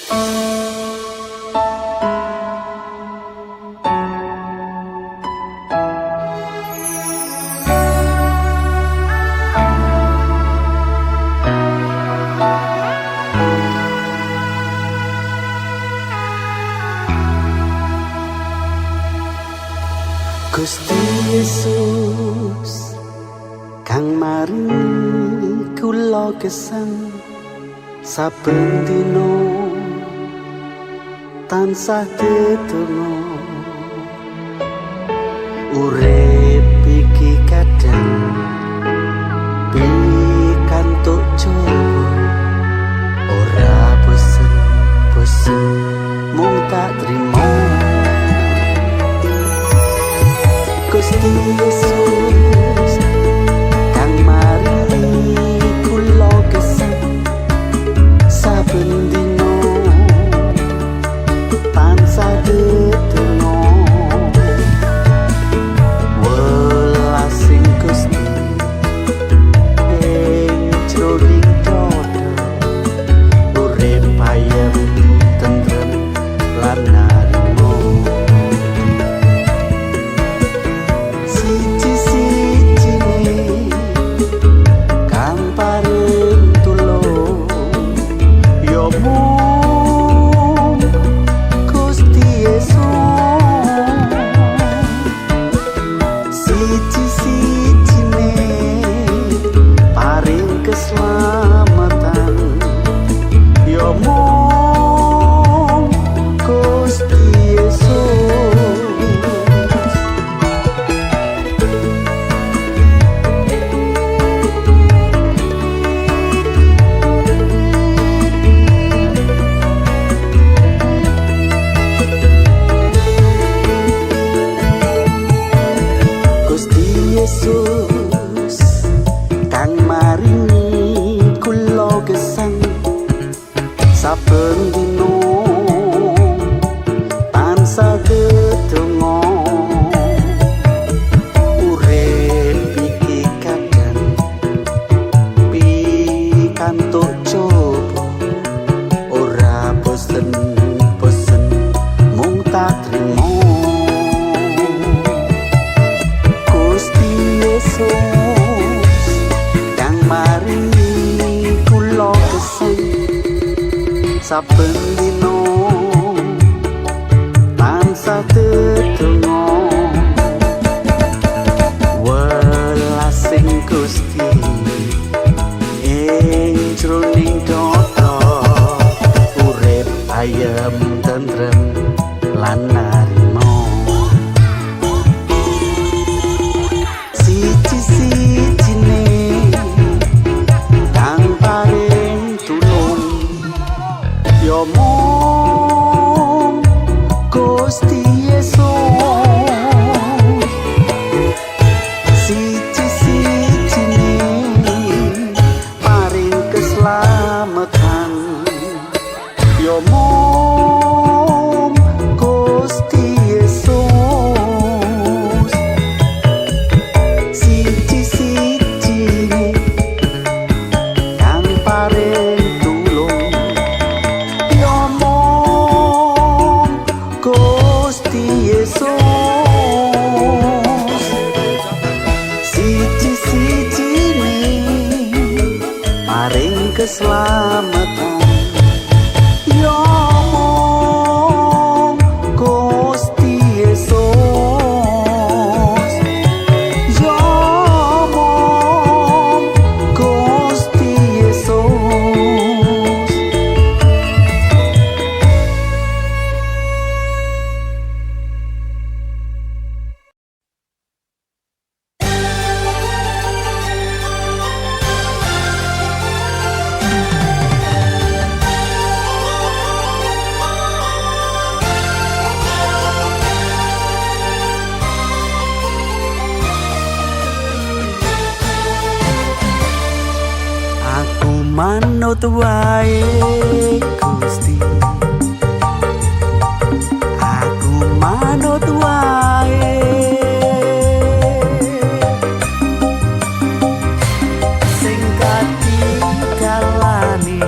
Gusti Yesus kang maringi kula gesang saben dina tansah tetunggo urip iki kadang pikantuk coba ora bosen mung tak trimo Gusti Yesus kang maringi kula gesang saben dina tansah tetunggo welasing Gusti ing jroning dodo urip ayem tentrem lan narimo keselamatan yo mung Gusti Yesus Gusti Yesus kang maringi kula gesang saben dina tansah tetunggo urip iki kadang pikantuk coba ora bosen mung tak trimo Gusti Yesus maringi kula gesang saben dina tansah tetunggo welasing Gusti ing jroning dodo urip ayem tentrem lan narimo siji-sijine yo mung Gusti Yesus siji-sijine paring keselamatan yo mung Gusti Yesus siji-sijine kang paring Gusti Yesus siji-sijine paring keselamatan yo mung Gusti Yesus yo mung Gusti Yesus manut wae Gusti aku manut wae sing katingalane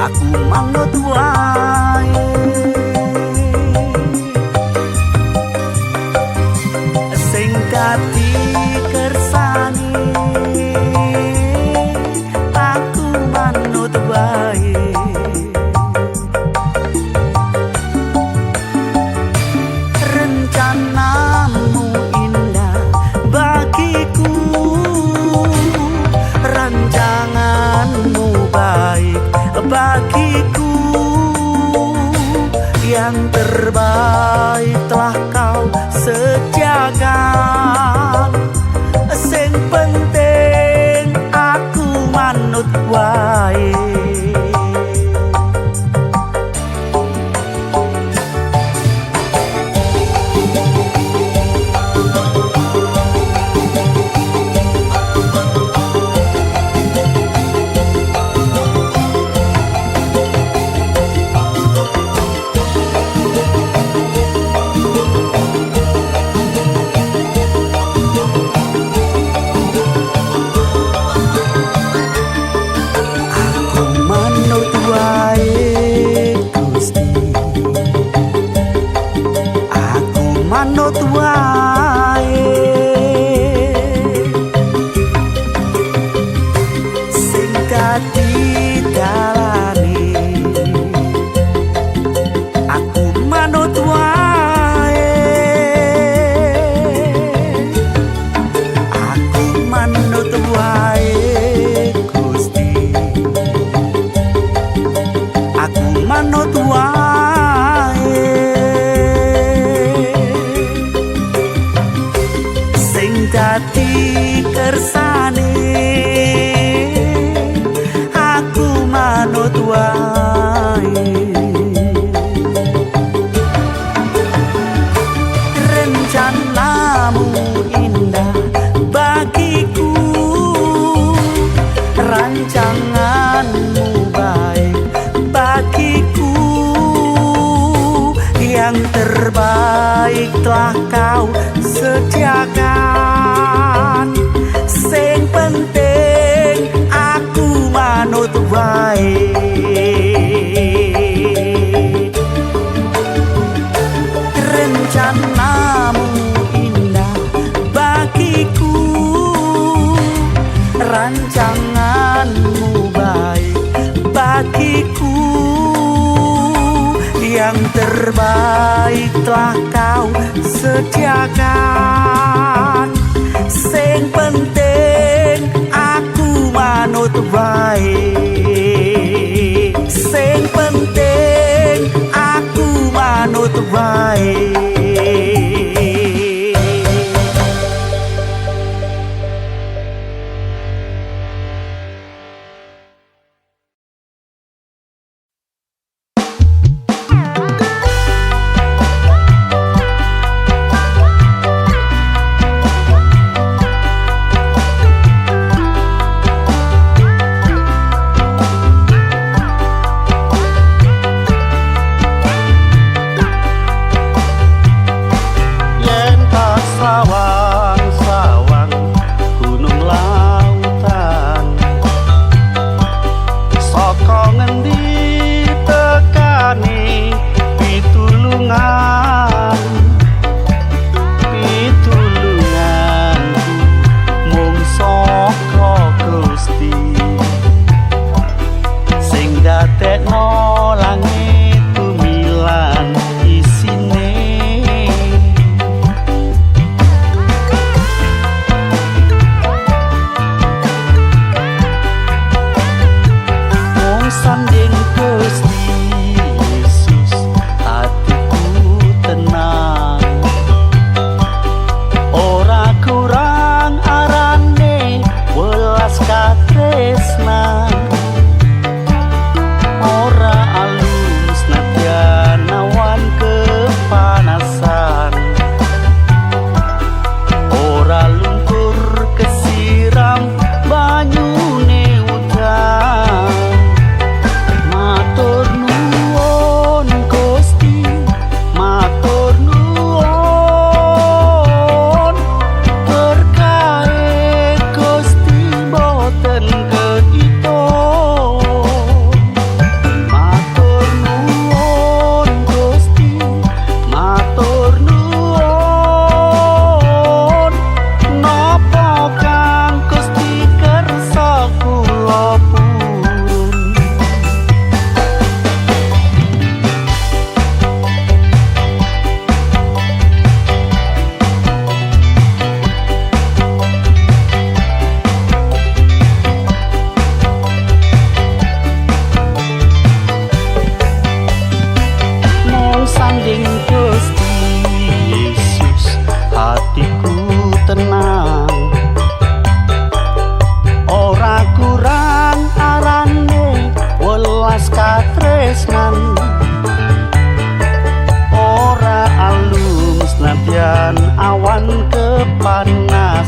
aku manut wae. Sing dadi kersane aku manut wae. Rencanamu indah bagiku, rancanganmu baik bagiku, yang terbaik telah kau sediakan. Sing penting aku manut wae. Manut wae, sing dadi dalane aku manut wae. Aku manut wae Gusti, aku manut wae. Dadi kersane aku manut wae. Rencanamu indah bagiku, rancanganmu baik bagiku, yang terbaik telah kau sediakan. Sing penting aku manut wae. Rencanamu indah bagiku, rancanganmu baik bagiku, yang terbaik telah kau sediakan. Sing penting aku manut wae. Sing penting aku manut wae. Ora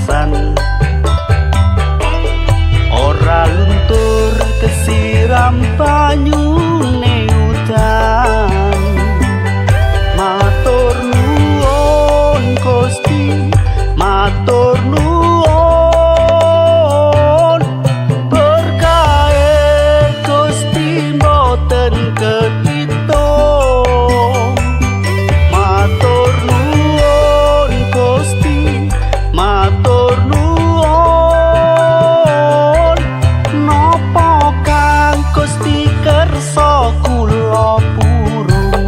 pisan ora luntur kesiram banyune udan matur nuwun Gusti matur nuwun berkahe Gusti mboten kehitung matur nuwun Gusti matur nuwun napa kang Gusti kersa kula purung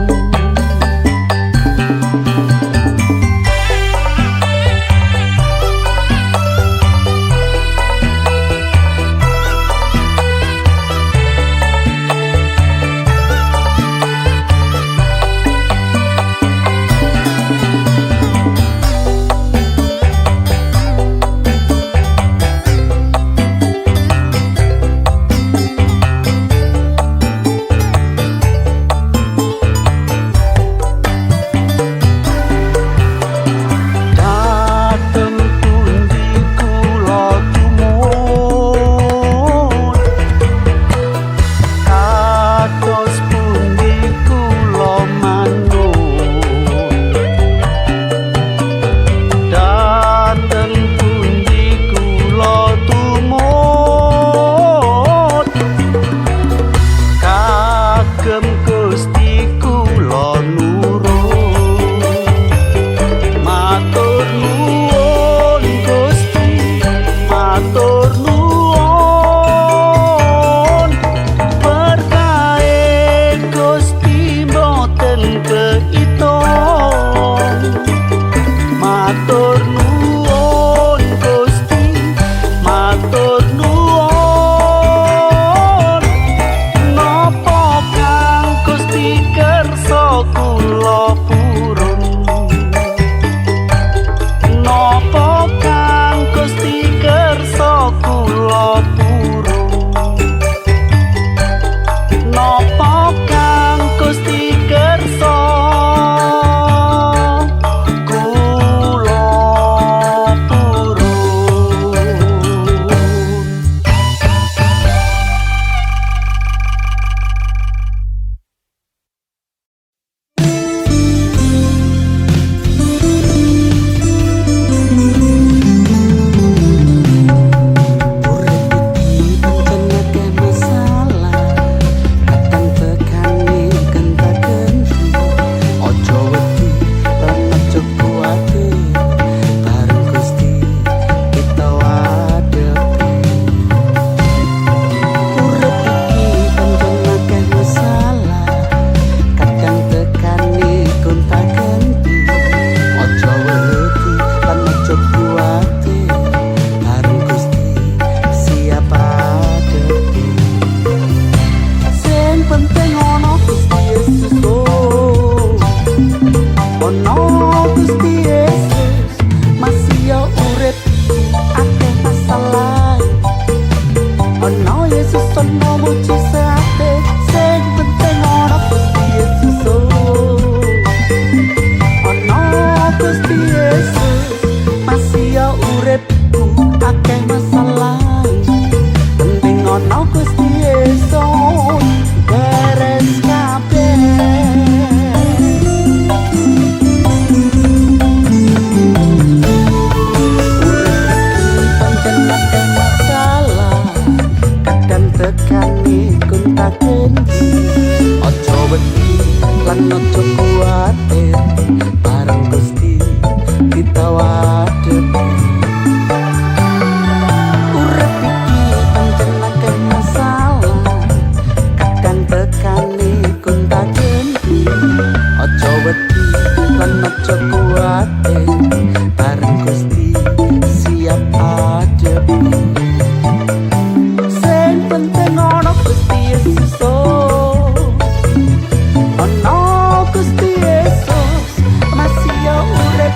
Masih ya urip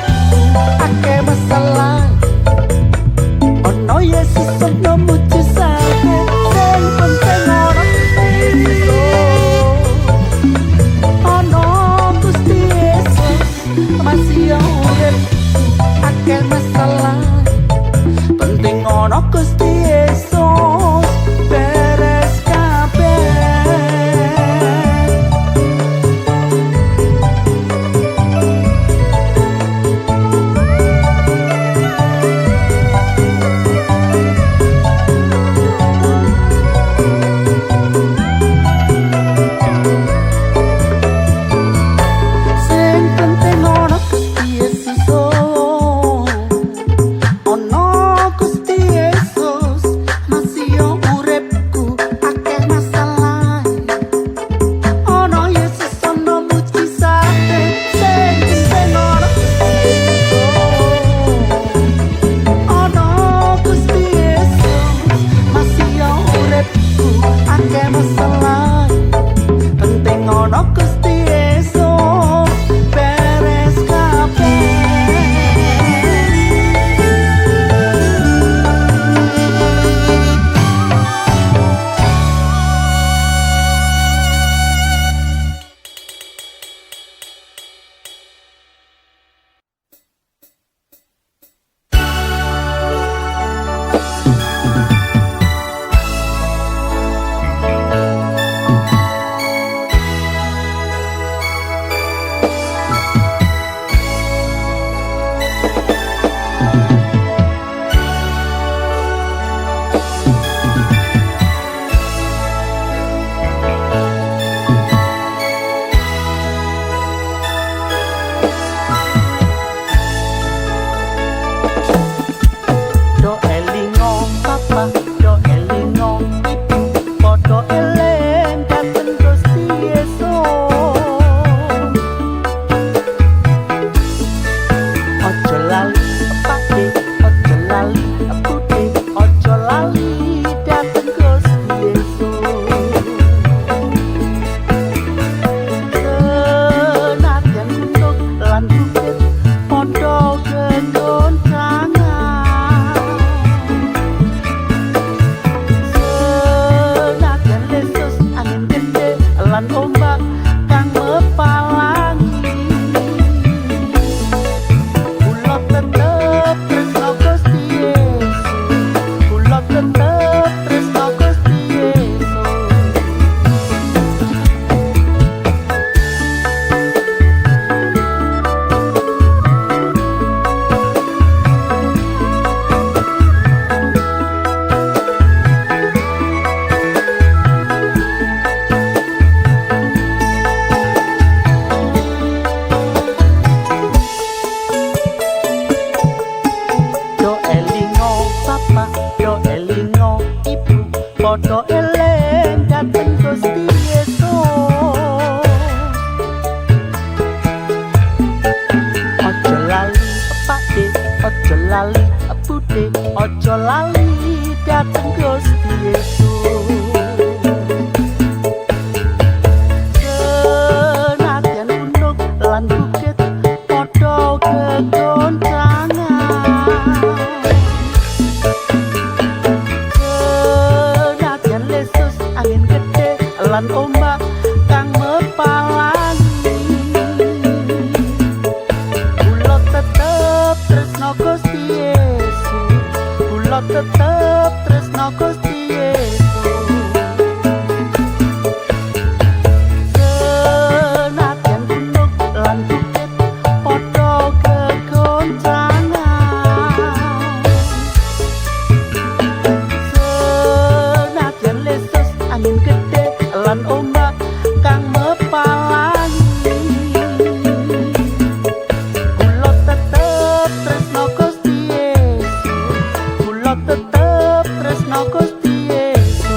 akeh masalah lan ombak kang mepalangi kula tetep tresno Gusti Yesus kula tetep tresno Gusti Yesus Podo eling dateng Gusti Yesus Ojo lali pakde ojo lali bude ojo lali dateng Gusti Yesus Senadyan gunung lan bukit podo gegoncangan angin gede lan ombak kang mepalangi kula tetep tresno Gusti Yesus kula tetep tresno Gusti Yesus senadyan gunung lan bukit padha gegoncangan senadyan lesus angin gede lan ombak kang mepalangi kula tetep tresno Gusti Yesus kula tetep tresno Gusti Yesus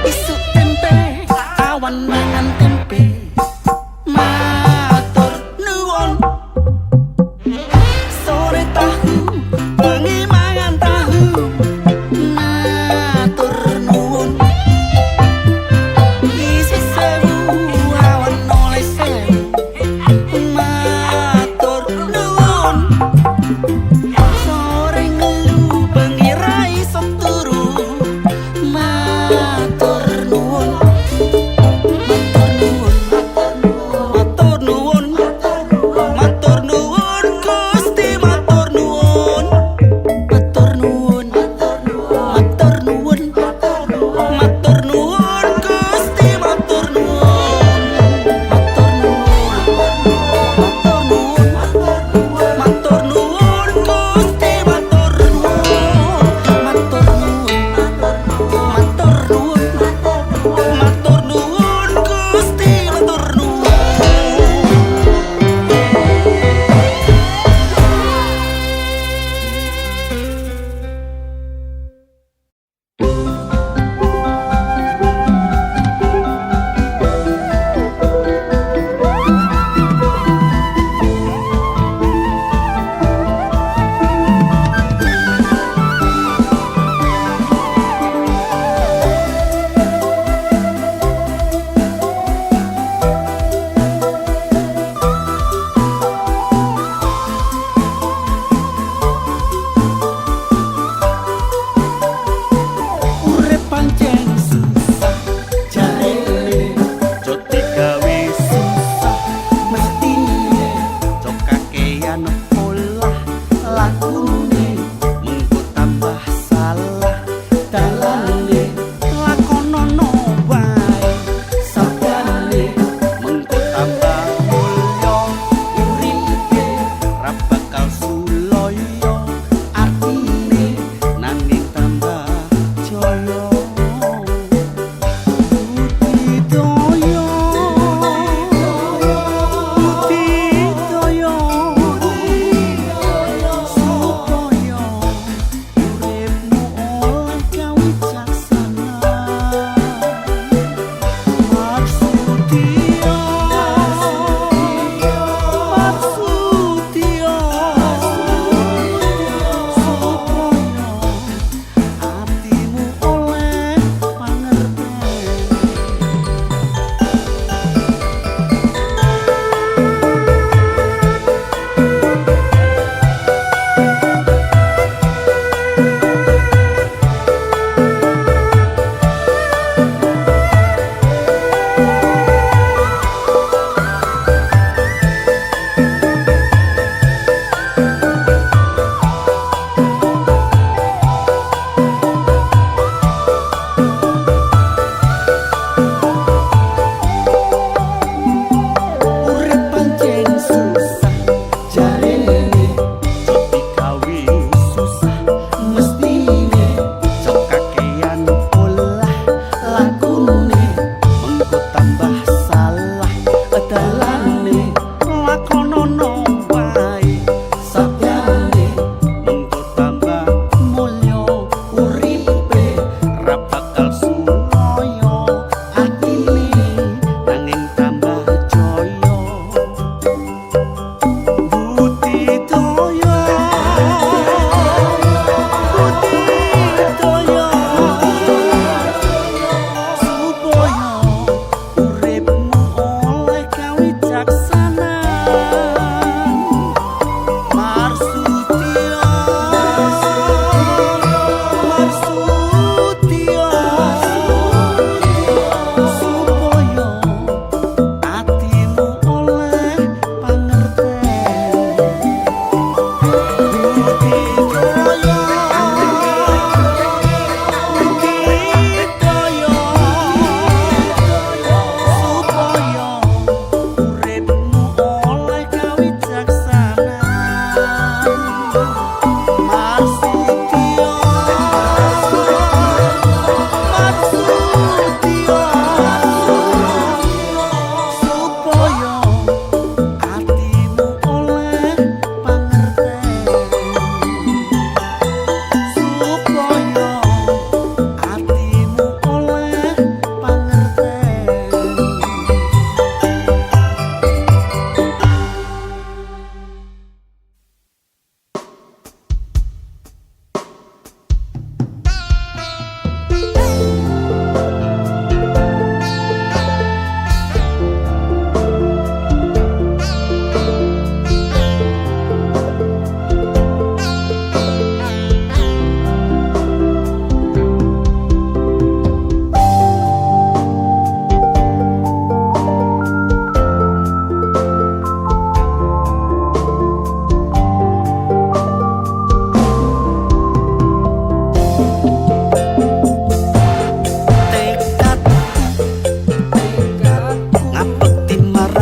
Isu tempe awan mangan tempe matur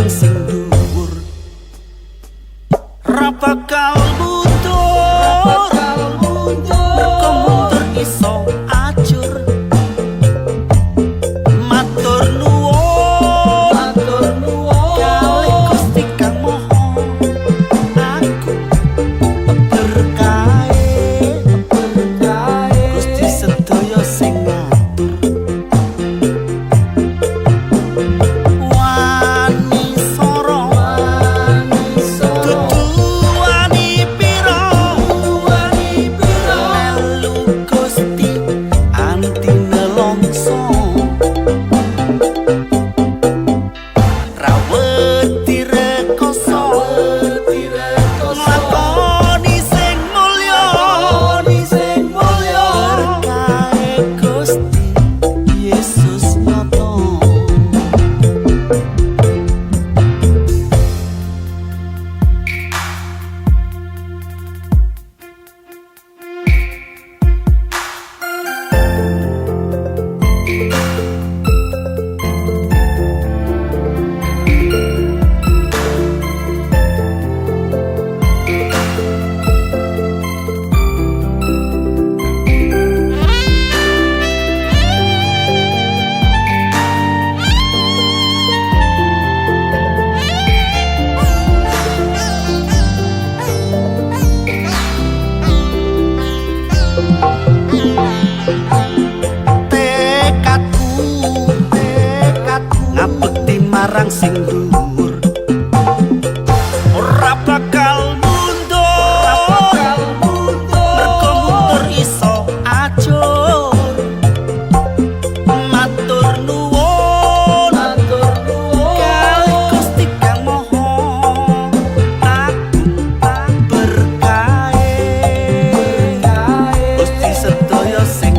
marang sing dhuwur ra bakal mundur mergo mundur iso ajur matur nuwun kalih Gusti Kang Maha aku berkahe Gusti sedaya sing ngabekti marang sing dhuwur ora bakal mundur mergo mundur iso ajur matur nuwun kalih Gusti Kang Maha aku berkahe Gusti sedaya sing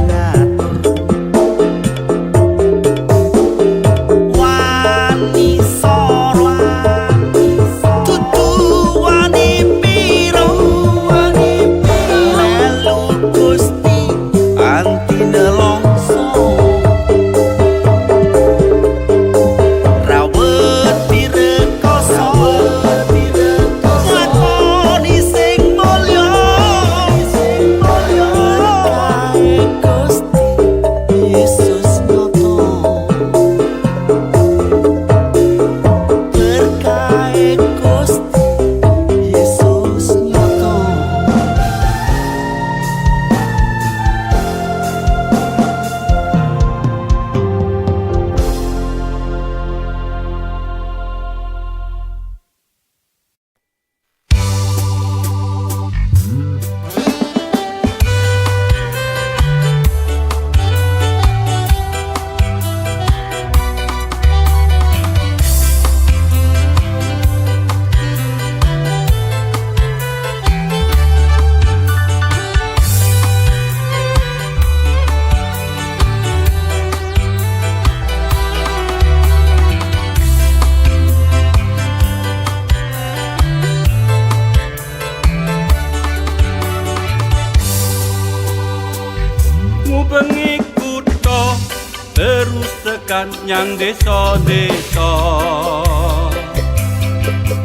ngubengi kutha terus tekan nyang desa-desa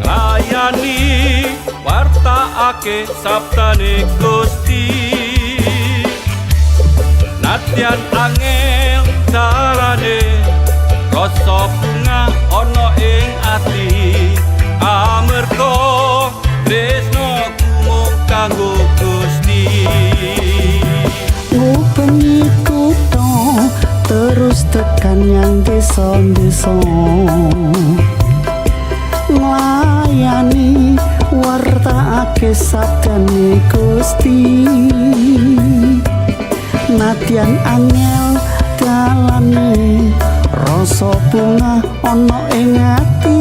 layani wartaake sabdane Gusti nadyan angel carane rasa bunga ana ing ati amarga tresnaku mung kanggo Gusti ngubengi kutha terus tekan yang desa-desa nglayani wartaake sabdane Gusti nadyan angel dalane rasa bunga ana ing ati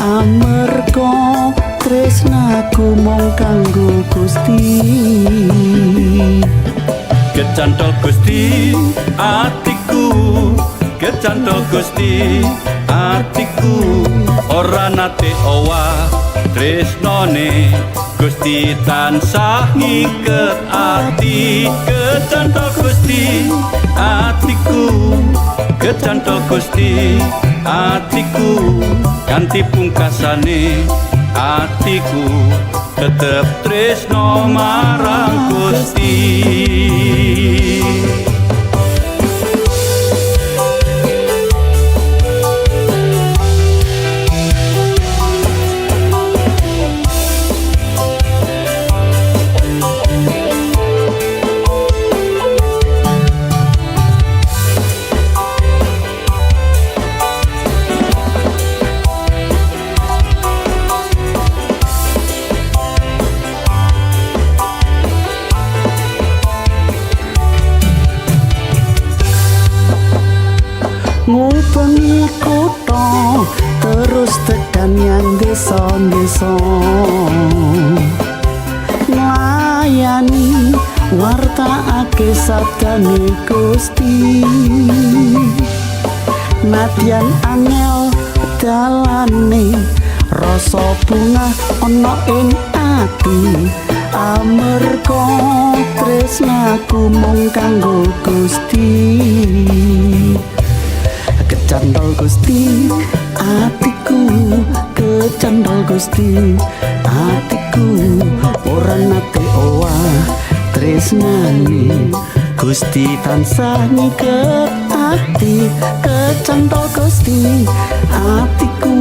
amarga tresnaku mung kanggo Gusti kecantol Gusti atiku kecantol Gusti atiku ora nate owah tresnane Gusti tansah ngiket ati, kecantol Gusti atiku, kecantol Gusti atiku, ganti pungkasane atiku tetep tresno marang Gusti. Ngubengi kutha terus tekan yang desa-desa, nglayani wartaake sabdane Gusti. Nadyan angel dalane, rasa bunga ana ing ati, amarga tresnaku mung kanggo Gusti. Kecantol Gusti atiku, kecantol Gusti atiku, ora nate owah tresnane Gusti tansah ngiket ati. Kecantol Gusti atiku,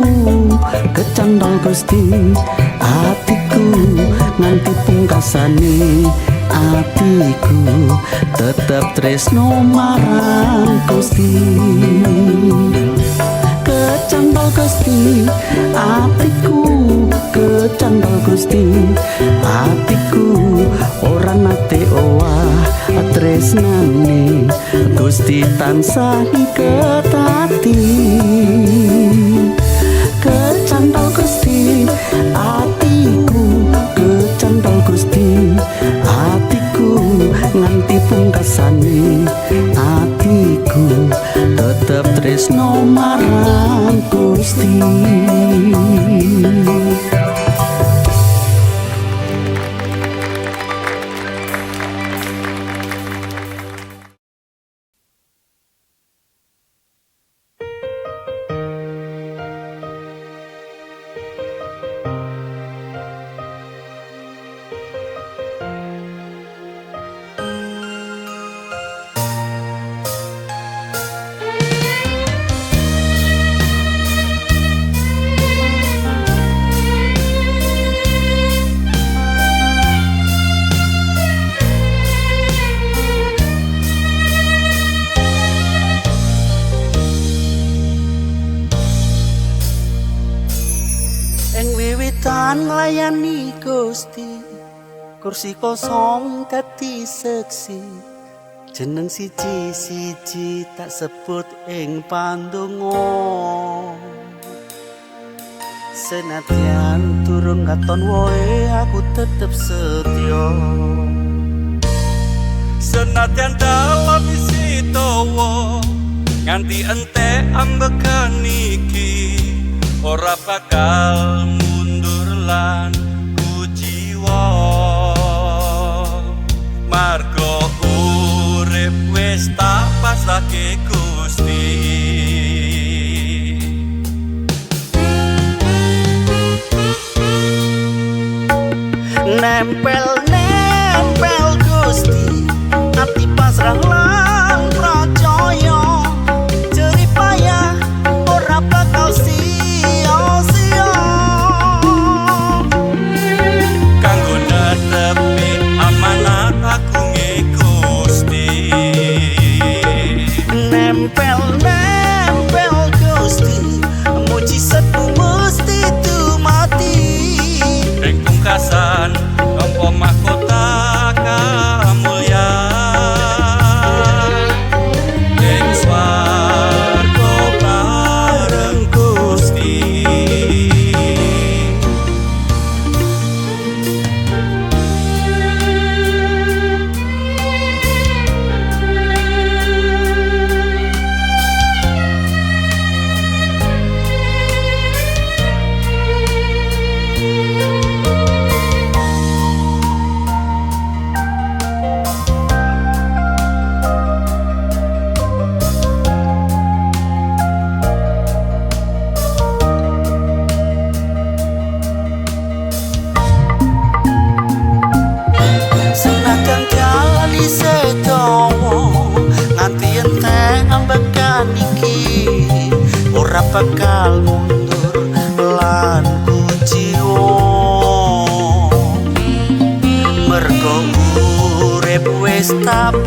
kecantol Gusti atiku, nganti pungkasane atiku tetep tresno marang Gusti. Kecantol Gusti atiku, kecantol Gusti atiku, ora nate owah tresnane Gusti tansah ngiket ati. Kecantol Gusti atiku, kecantol Gusti atiku, nganti pungkasane atiku tetep tresno marang Gusti. Nglayani Gusti, kursi kosong dadi seksi, jeneng siji-siji tak sebut ing pandonga. Senadyan durung katon woe aku tetep setya, Senadyan dalam isi dawa nganti entek ambekan iki, ora bakal lan kujiwa, margo urip wis tak pasrahke Gusti. Nempel-nempel Gusti ati pasrah lan pracaya, jerih payah ora bakal sia-sia. Tepi amanat agunge Gusti. Nempel-nempel Gusti, mujizat mesti dumati. Ing pungkasan nampa mahkota kamulyan,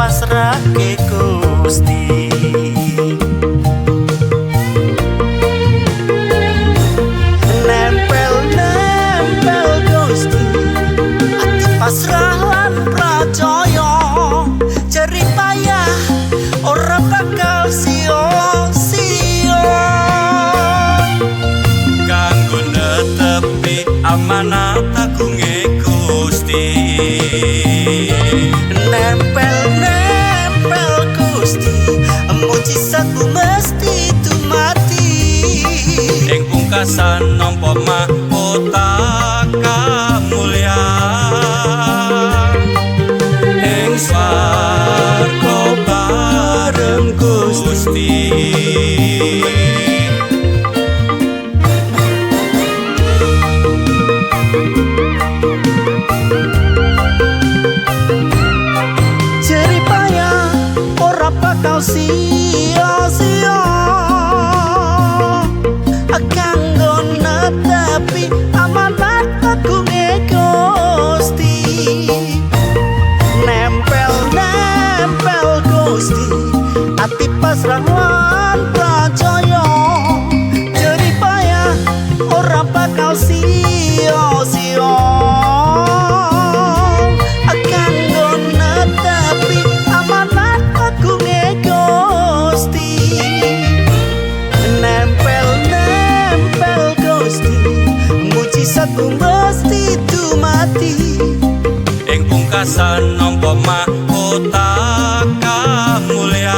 pasrahke Gusti. Nempel Gusti, ati pasrah lan pracaya, jerih payah ora bakal sia-sia. Kanggo netepi amanat agunge Gusti. Nempel Gusti, mujizatmu mesti dumati. Ing pungkasan nampa mahkota kamulyan, ing swarga bareng Gusti. Jerih payah ora bakal sia-sia, kanggo netepi amanat agunge Gusti. Nempel Gusti, ati pasrah lan pracaya, jerih payah ora bakal sia-sia, kanggo netepi amanat agunge Gusti. Nempel Gusti, mujizatmu mesti dumati. Ing pungkasan nampa mahkota kamulyan,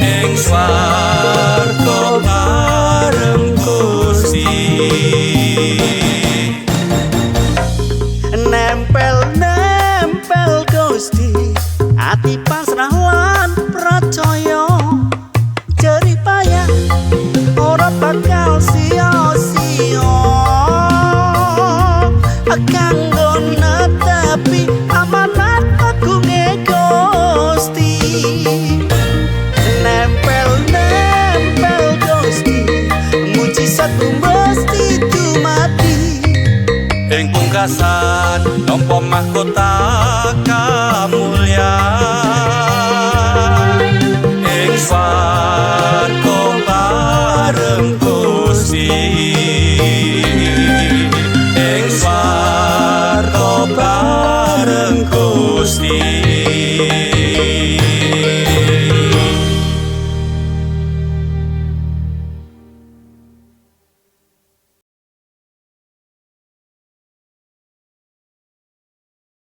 ing swarga bareng Gusti. Nempel Gusti, ati pasrah lan pracaya, jerih payah ora bakal sia-sia, kanggo netepi amanat agunge Gusti. Nempel Gusti, mujizatmu mesti dumati. Ing pungkasan nampa mahkota kamulyan,